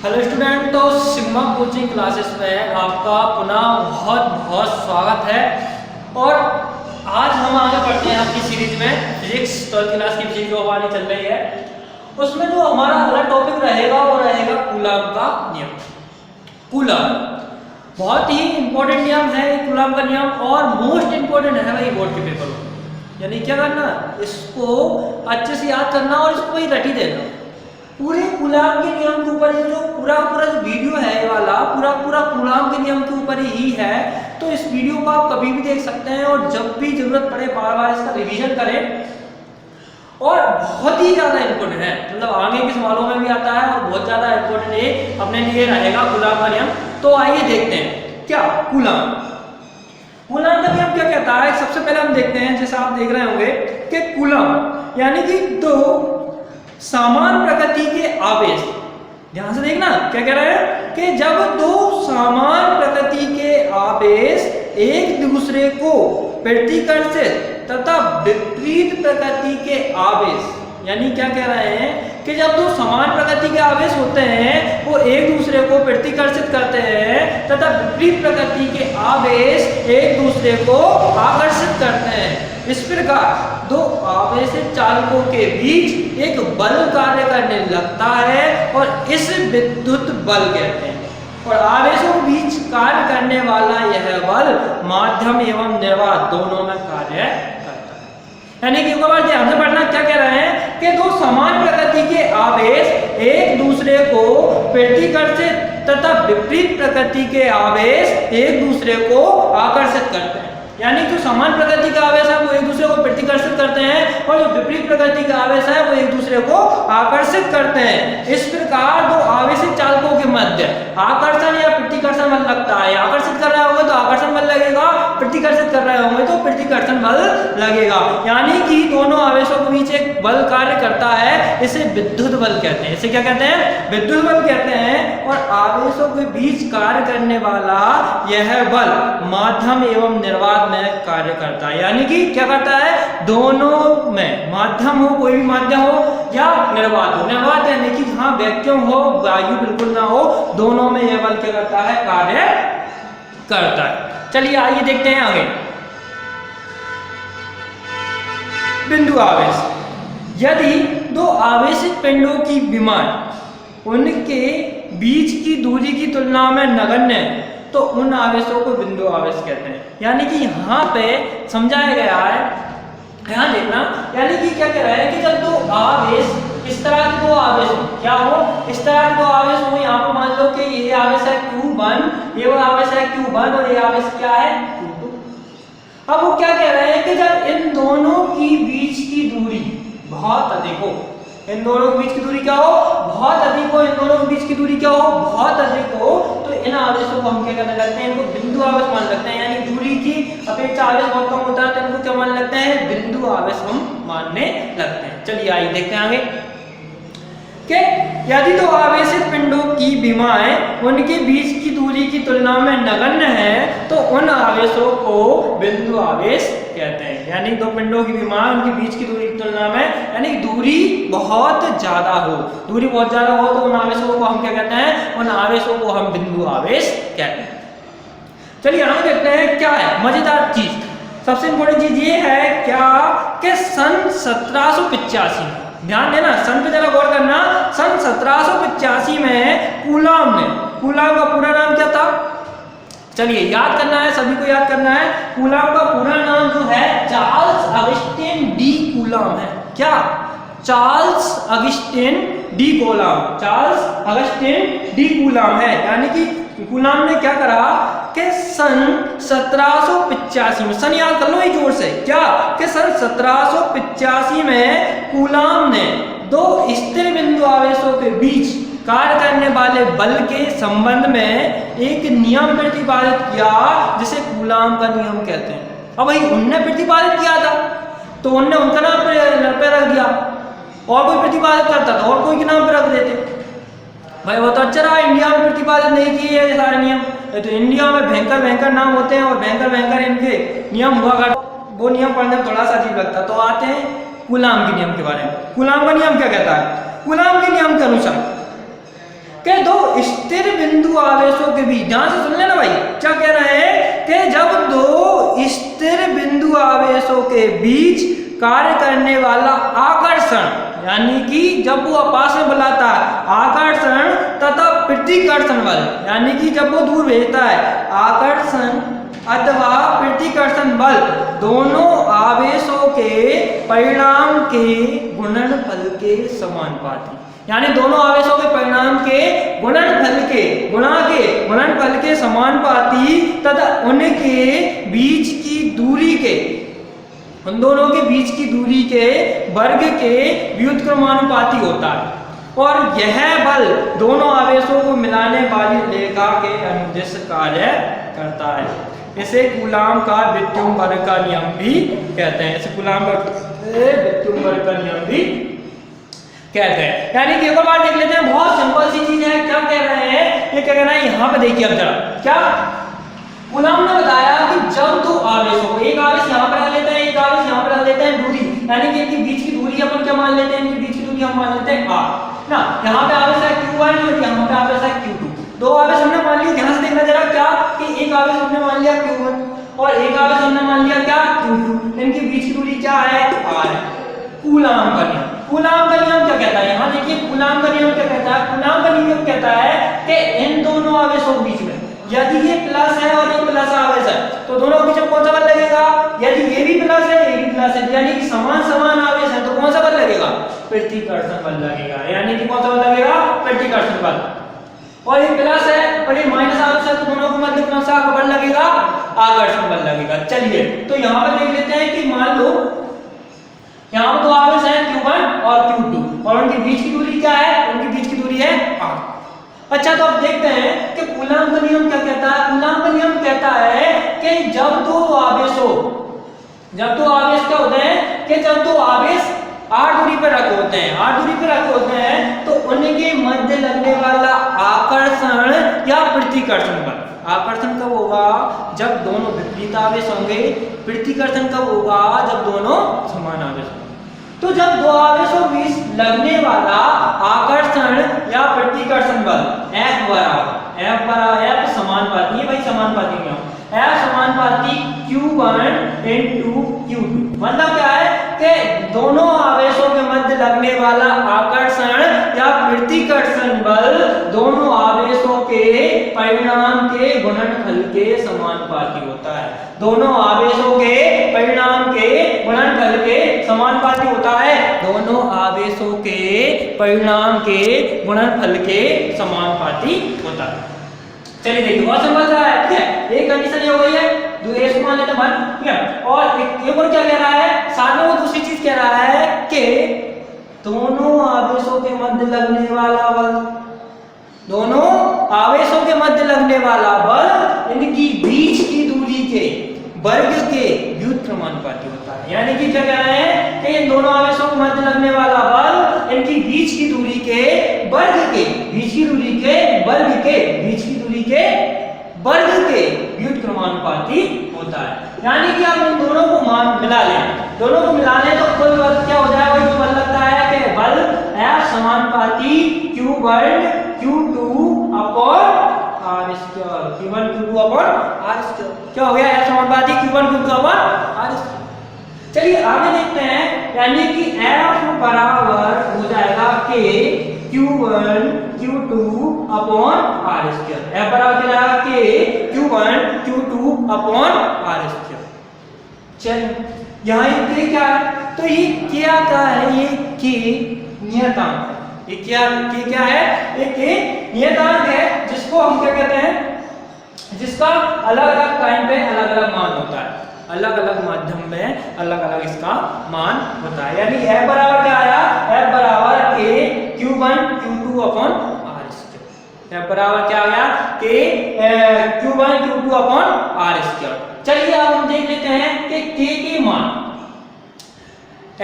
Hello student, तो sigma coaching classes में आपका पुनः बहुत बहुत स्वागत है। और आज हम आगे बढ़ते हैं आपकी सीरीज में फिजिक्स 12th क्लास की फिजिक्स जो हमारी चल रही है, उसमें जो हमारा अगला टॉपिक रहेगा वो रहेगा कूलॉम का नियम। कूलॉम बहुत ही इंपॉर्टेंट नियम है, कूलॉम का नियम, और मोस्ट इंपॉर्टेंट है भाई बोर्ड के पेपर में। यानी क्या करना, इसको अच्छे से याद करना और इसको वही रटी देना। पूरे कूलॉम के नियम के ऊपर, ये जो पूरा जो वीडियो है ये वाला पूरा कूलॉम के नियम के ऊपर ही है। तो इस वीडियो को आप कभी भी देख सकते हैं और जब भी जरूरत पड़े बार बार इसका रिवीजन करें। और बहुत ही ज्यादा इंपॉर्टेंट है, मतलब आगे के सवालों में भी आता है और बहुत ज्यादा इंपॉर्टेंट ये अपने लिए रहेगा कूलॉम का नियम। तो आइए देखते हैं क्या कूलॉम का नियम क्या कहता है। सबसे पहले हम देखते हैं, जैसा आप देख रहे होंगे कि कूलॉम यानी कि दो समान प्रकृति के आवेश, ध्यान से देखना क्या कह रहे हैं कि जब दो समान प्रकृति के आवेश एक दूसरे को प्रतिकर्षित तथा विपरीत प्रकृति के आवेश, यानी क्या कह रहे हैं कि जब दो समान प्रकृति के आवेश होते हैं वो एक दूसरे को प्रतिकर्षित करते हैं तथा विपरीत प्रकृति के आवेश एक दूसरे को आकर्षित करते हैं। इस प्रकार दो आवेशित चालकों के बीच एक बल कार्य करने लगता है और इस विद्युत बल कहते हैं। और आवेशों के बीच कार्य करने वाला यह बल माध्यम एवं निर्वात दोनों में कार्य करता है। यानी कि एक बार ध्यान से पढ़ना, क्या कह रहे हैं कि दो समान प्रकृति के आवेश एक दूसरे को प्रतिकर्षित तथा विपरीत प्रकृति के आवेश एक दूसरे को आकर्षित करते हैं। यानी जो समान प्रकृति का आवेश है वो एक दूसरे को प्रतिकर्षित करते हैं और जो विपरीत प्रकृति का आवेश है वो एक दूसरे को आकर्षित करते हैं। इस प्रकार दो आवेशित चालकों के मध्य आकर्षण या प्रतिकर्षण बल लगता है। आकर्षित कर रहे होंगे तो आकर्षण बल लगेगा, प्रतिकर्षित कर रहे होंगे तो प्रतिकर्षण बल लगेगा। यानी कि दोनों आवेशों के बीच एक बल कार्य करता है, इसे विद्युत बल कहते हैं। इसे क्या कहते हैं? विद्युत बल कहते हैं। और आवेशों के बीच कार्य करने वाला यह बल माध्यम एवं निर्वात में कार्य करता है। यानी कि क्या करता है, दोनों में माध्यम हो, कोई भी माध्यम हो या निर्वात हो, निर्वात यानी कि जहां वैक्यूम हो, वायु बिल्कुल ना हो, दोनों में यह बल क्या करता है, कार्य करता है। चलिए आइए देखते हैं आगे। बिंदु आवेश, यदि दो आवेशित पिंडों की विमान उनके बीच की दूरी की तुलना में नगण्य है तो उन आवेशों को बिंदु आवेश कहते हैं। यानी कि यहाँ पे समझाया गया है, ध्यान देखना। यानी कि क्या कह रहा है कि जब दो आवेश, इस तरह के दो आवेश हो, क्या हो, इस तरह के दो आवेश हो। यहाँ पर मान लो कि ये आवेश है Q1, ये आवेश है Q1 और ये आवेश क्या है Q2। अब वो क्या कह रहे हैं कि जब इन दोनों की बीच की दूरी बहुत अधिक हो, इन दोनों के बीच की दूरी क्या हो, बहुत अधिक हो, इन दोनों के बीच की दूरी क्या हो, बहुत अधिक हो, तो इन आवेशों को हम क्या करने लगते हैं, इनको बिंदु आवेश मान लगते हैं। यानी दूरी की अपेक्षा आवेश बहुत कम होता है तो इनको क्या मान लगते हैं, बिंदु आवेश हम मानने लगते हैं। चलिए आइए देखते हैं आगे कि यदि दो आवेशित पिंडों की विमाएं उनके बीच की दूरी की तुलना में नगण्य है तो उन आवेशों को बिंदु आवेश कहते हैं। यानी दो पिंडों की विमाएं उनके बीच की दूरी की तुलना में, यानी दूरी बहुत ज्यादा हो, दूरी बहुत ज्यादा हो तो उन आवेशों को हम क्या कहते हैं, उन आवेशों को हम बिंदु आवेश कहते हैं। चलिए आगे देखते हैं क्या है मजेदार चीज। सबसे इंपॉर्टेंट चीज ये है क्या कि सन 1785, ध्यान देना, सन पे जरा गौर करना। सन 1785 में कूलॉम का पूरा नाम क्या था, चलिए याद करना है, सभी को याद करना है। कूलॉम का पूरा नाम जो है चार्ल्स अगस्टिन डी कूलॉम है। क्या? Charles Augustine D Coulomb, Charles Augustine D Coulomb है। यानी कि कूलॉम ने क्या करा कि सन 1785 में, सन याद कर लो ये जोर से, क्या कि सन 1785 में कूलॉम ने दो स्थिर बिंदु आवेशों के बीच कार्य करने वाले बल के संबंध में एक नियम प्रतिपादित किया जिसे कूलॉम का नियम कहते हैं। अब भाई उनने प्रतिपादित किया था तो उनने उनका नाम पे रख दिया, और कोई प्रतिपादित करता था और कोई के नाम पे रख देते। भाई वो तो अच्छा रहा, इंडिया में प्रतिपादित नहीं किए ये सारे नियम। तो इंडिया में भयंकर नाम होते हैं और भयंकर इनके नियम हुआ करते, वो नियम पढ़ने में थोड़ा सा अजीब लगता। तो आते हैं कूलॉम के नियम के बारे में। कूलॉम का नियम क्या कहता है? कूलॉम के नियम के अनुसार कि दो स्थिर बिंदु आवेशों के बीच, ध्यान से सुन लेना भाई, क्या कह रहे हैं कि जब दो स्थिर बिंदु आवेशों के बीच कार्य करने वाला आकर्षण, यानी कि जब वो आपस में बुलाता है आकर्षण तथा प्रतिकर्षण बल, यानी कि जब वो दूर भेजता है आकर्षण अथवा प्रतिकर्षण बल, दोनों आवेशों के परिणाम के गुणनफल के समानुपाती, यानी दोनों आवेशों के परिणाम के गुणनफल के समानुपाती तथा उनके बीच की दूरी के, उन दोनों के बीच की दूरी के वर्ग के व्युत्क्रमानुपाती होता है। और यह बल दोनों आवेशों को मिलाने वाली रेखा के अनुदिश कार्य करता है। इसे कूलाम का विद्युम्बर का नियम भी कहते हैं। इसे कूलाम का विद्युम्बर का नियम भी कहते हैं। यानी कि एक बार देख लेते हैं, बहुत सिंपल सी चीज है। क्या कह रहे हैं, ये क्या कहना है, यहाँ पे देखिए अब जरा, क्या कूलाम ने बताया कि जब दो आवेशों, एक आवेश यहाँ पर रख लेते हैं, एक आवेश यहाँ पर रख लेते हैं, दूरी, यानी कि इनके बीच की दूरी अपन क्या मान लेते हैं, इनके बीच की दूरी हम मान लेते हैं r ना। यहाँ पे आवेश है q1 और यहाँ पे आवेश है q2। दो आवेश हमने मान लिए, ध्यान से देखना जरा, क्या कि एक आवेश हमने मान लिया q1 और एक आवेश हमने मान लिया क्या q2। इनके बीच की दूरी क्या है, r है। कूलाम का नियम, कूलाम का नियम क्या कहता है, यहाँ देखिए कूलाम का नियम क्या कहता है। कूलाम का नियम कहता है कि इन दोनों आवेशों के बीच में यदि ये प्लस है और ये प्लस आवेश है तो दोनों के बीच में कौन सा बल लगेगा, यदि ये भी प्लस है ये भी प्लस है, यानी कि समान समान आवेश है तो कौन सा बल लगेगा, प्रतिकर्षण बल लगेगा। यानी कि कौन सा बल लगेगा, प्रतिकर्षण बल। और ये प्लस है और ये माइनस आवेश है तो दोनों के मध्य कौन सा बल लगेगा, आकर्षण बल लगेगा। चलिए तो यहाँ पर देख लेते हैं कि मान लो यहाँ पर दो आवेश हैं q1 और q2 और उनके बीच की दूरी क्या है, उनके बीच की दूरी है r। अच्छा तो अब देखते हैं कि कूलाम का नियम क्या कहता है। कूलाम का नियम कहता है कि जब दो आवेश क्या होते हैं, कि जब दो आवेश r दूरी पर रखे होते हैं तो उनके मध्य लगने वाला आकर्षण या प्रतिकर्षण बल, आकर्षण कब होगा, जब दोनों विपरीत आवेश होंगे, प्रतिकर्षण कब होगा, जब दोनों समान आवेश होंगे। तो जब दो आवेशों के बीच लगने वाला आकर्षण या प्रतिकर्षण बल F समानुपाती है भाई, समानुपाती में F समानुपाती Q1 into Q2, मतलब क्या है कि दोनों आवेशों के मध्य लगने वाला आकर्षण या प्रतिकर्षण बल दोनों आवेशों के परिणाम के गुणनफल के समानुपाती होता है। दोनों आवेशों के परिणाम के गुणनफल के समानुपाती होता है। दोनों आवेशों के परिणाम के गुणनफल के समानुपाती होता है। चलिए देखिए बहुत सिंपल सा है, ठीक है। एक कंडीशन ये हो गई है, दूसरे को मान लेते हैं 1, ठीक है। और एक और क्या कह रहा है, साथ में वो दूसरी चीज कह रहा है कि दोनों आवेशों के मध्य लगने वाला बल, दोनों आवेशों के मध्य लगने वाला बल इनकी बीच की दूरी के वर्ग के व्युत्क्रमानुपाती होता है। यानी कि क्या कह रहे हैं कि इन दोनों आवेशों के मध्य लगने वाला बल इनकी बीच की दूरी के वर्ग के, बीच की दूरी के वर्ग के, बीच की दूरी के वर्ग के व्युत्क्रमानुपाती होता है। यानी कि आप इन दोनों को मिला लें, दोनों को मिला लें तो कुल बल क्या हो जाएगा, जो बल लगता है कि बल F समानुपाती Q1 Q2 upon R square, Q1 Q2 upon R square, क्या हो गया, F समानुपाती Q1 Q2 upon R square. चलिए आगे देखते हैं, यानी कि F बराबर हो जाएगा K Q1 Q2 upon R square. F बराबर क्या जाएगा, K Q1 Q2 upon R square. चलिए यहाँ ये क्या है, तो ये क्या है, ये K नियतांक है। ये क्या है, एक नियतांक है जिसको हम क्या कहते हैं, जिसका अलग अलग टाइम पे अलग अलग मान होता है, अलग अलग माध्यम में अलग अलग इसका मान होता है। यानी F बराबर क्या आया, F बराबर K Q1 Q2 upon R square. F बराबर क्या आ गया, K Q1 Q2 upon R square. चलिए अब हम देख लेते हैं कि K के मान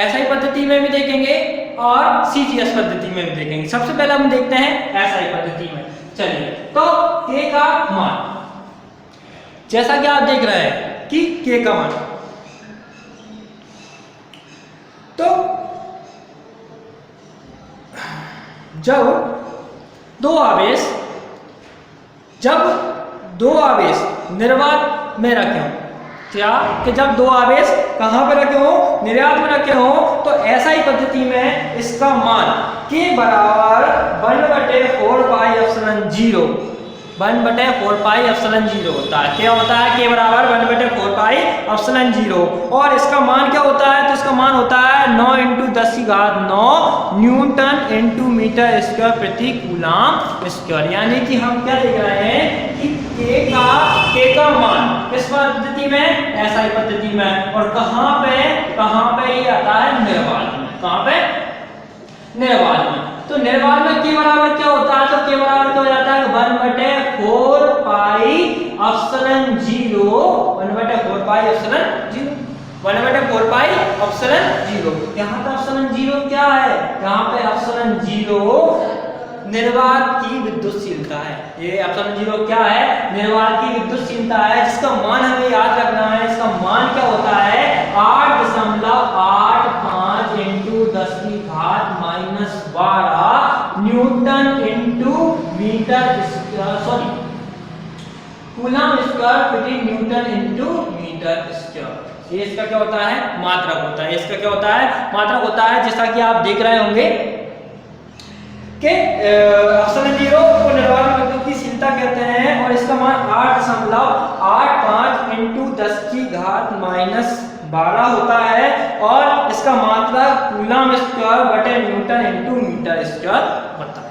SI पद्धति में भी देखेंगे और CGS पद्धति में भी देखेंगे। सबसे पहले हम देखते हैं SI पद्धति में। चलिए तो K का मान, जैसा कि आप देख रहे हैं कि K का मान, तो जब दो आवेश, जब दो आवेश निर्वात में रखे हों, क्या कि जब दो आवेश कहाँ पे रखे हो, निर्वात में रखे हो, तो ऐसा ही पद्धति में इसका मान के बराबर 1/4 पाई एप्सिलॉन 0 1/4 पाई एप्सिलॉन 0 होता है। क्या होता है? के बराबर 1/4 पाई एप्सिलॉन 0। और इसका मान क्या होता है? तो इसका मान होता है 9 × 10⁹ न्यूटन इंटू मीटर स्क्वायर प्रति कूलम स्क्वायर। यानी कि हम क्या देख रहे हैं कि के का मान किस पद्धति में? ऐसा ही पद्धति में। और कहाँ पे ये आता है? निर्वात में। कहाँ पे? निर्वात में। तो निर्वात में के बराबर क्या होता है? तो के बराबर क्या हो जाता है? 1/4 pi epsilon 0 1/4 pi epsilon 0 1/4 pi epsilon 0। यहाँ पे एप्सिलॉन 0 क्या है? यहाँ पे एप्सिलॉन 0 निर्वात की विद्युतशीलता है। ये एप्सिलॉन 0 क्या है? निर्वात की विद्युतशीलता है, जिसका मान हमें याद रखना है। इसका मान क्या होता है? 8.85 × 10⁻⁻12 newton into metre sorry coulomb square प्रति न्यूटन इंटू मीटर स्क्वायर। ये इसका क्या होता है? मात्रक होता है। इसका क्या होता है? मात्रक होता है। जैसा कि आप देख रहे होंगे कि एप्सिलॉन 0 को निर्वात में विद्युतशीलता कहते हैं और इसका मान 8.85 × 10⁻⁻12 होता है और इसका मात्रक कूलम स्क्वायर बटे न्यूटन इंटू मीटर स्क्वायर होता है।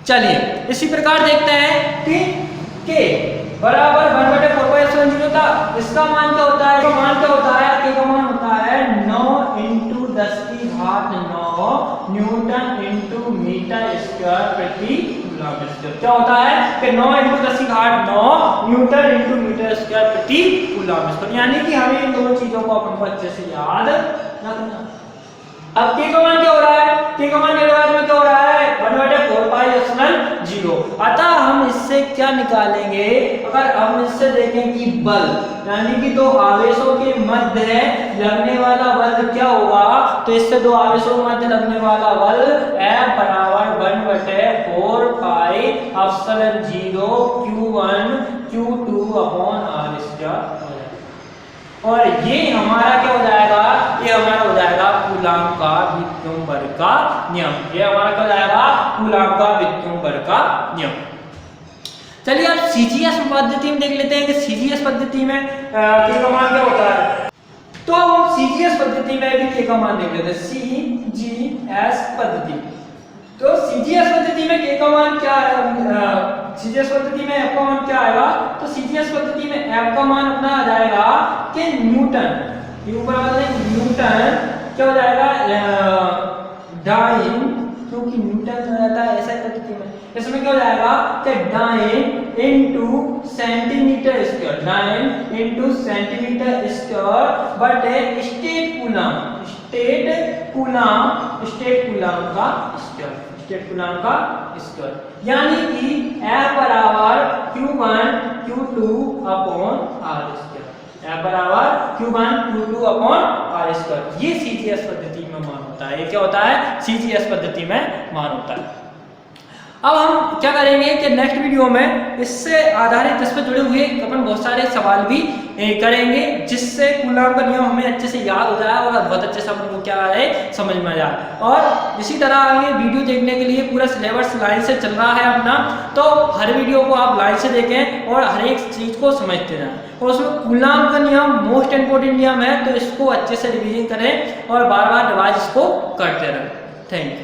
चलिए इसी प्रकार देखते हैं कि के बराबर 1/4 पाई एप्सिलॉन 0 था। इसका मान क्या होता है? इसका मान क्या होता है? के का मान होता है 9 × 10⁻9 न्यूटन इंटू मीटर स्क्वायर प्रति कूलम स्क्वायर। क्या होता है कि 9 × 10⁻9 न्यूटन इंटू मीटर स्क्वायर प्रति कूलम स्क्वायर। यानी कि हमें इन दोनों चीजों को अपन को अच्छे से याद रखना। अब के का मान क्या हो रहा है? के का मान निर्वात में क्या हो रहा है? 1/4 पाई एप्सिलॉन 0। अतः हम इससे क्या निकालेंगे? अगर हम इससे देखें कि बल यानी कि दो आवेशों के मध्य लगने वाला बल क्या होगा, तो इससे दो आवेशों के मध्य लगने वाला बल F बराबर 1/4 पाई एप्सिलॉन 0 Q1 Q2/r²। और ये हमारा क्या हो जाएगा? ये हमारा हो जाएगा कूलम का विद्युत बल का नियम। ये हमारा क्या हो जाएगा? कूलम का विद्युत बल का नियम। चलिए अब सीजीएस पद्धति में देख लेते हैं कि सीजीएस पद्धति में के का मान क्या होता है। तो हम सीजीएस पद्धति में भी के का मान देख लेते हैं। सीजीएस पद्धति, तो सीजीएस पद्धति में के का मान क्या है? सीजीएस पद्धति में एफ का मान क्या आएगा? तो सीजीएस पद्धति में एफ का मान अपना आ जाएगा कि न्यूटन, ये ऊपर आ जाएगा न्यूटन क्या हो जाएगा? डाइन, क्योंकि न्यूटन हो जाता है ऐसा पद्धति में, इसमें क्या हो जाएगा कि dyne into centimetre square, dyne into centimetre square बटे स्टेट कूलम का स्क्वायर। यानी कि F बराबर Q1 Q2/r²। F बराबर Q1 Q2/r²। ये सीजीएस पद्धति में मान होता है। ये क्या होता है? सीजीएस पद्धति में मान होता है। अब हम क्या करेंगे कि नेक्स्ट वीडियो में इससे आधारित इस पर जुड़े हुए अपन बहुत सारे सवाल भी करेंगे, जिससे कूलम का नियम हमें अच्छे से याद हो जाए और बहुत अच्छे से अपन को क्या है समझ में आ जाए। और इसी तरह आगे वीडियो देखने के लिए पूरा सिलेबस लाइन से चल रहा है अपना, तो हर वीडियो को आप लाइन से देखें और हर एक चीज़ को समझते जाएं। और उसमें कूलम का नियम मोस्ट इंपोर्टेंट नियम है, तो इसको अच्छे से रिवीजन करें और बार बार रिवाइज इसको करते रहें। Thank you.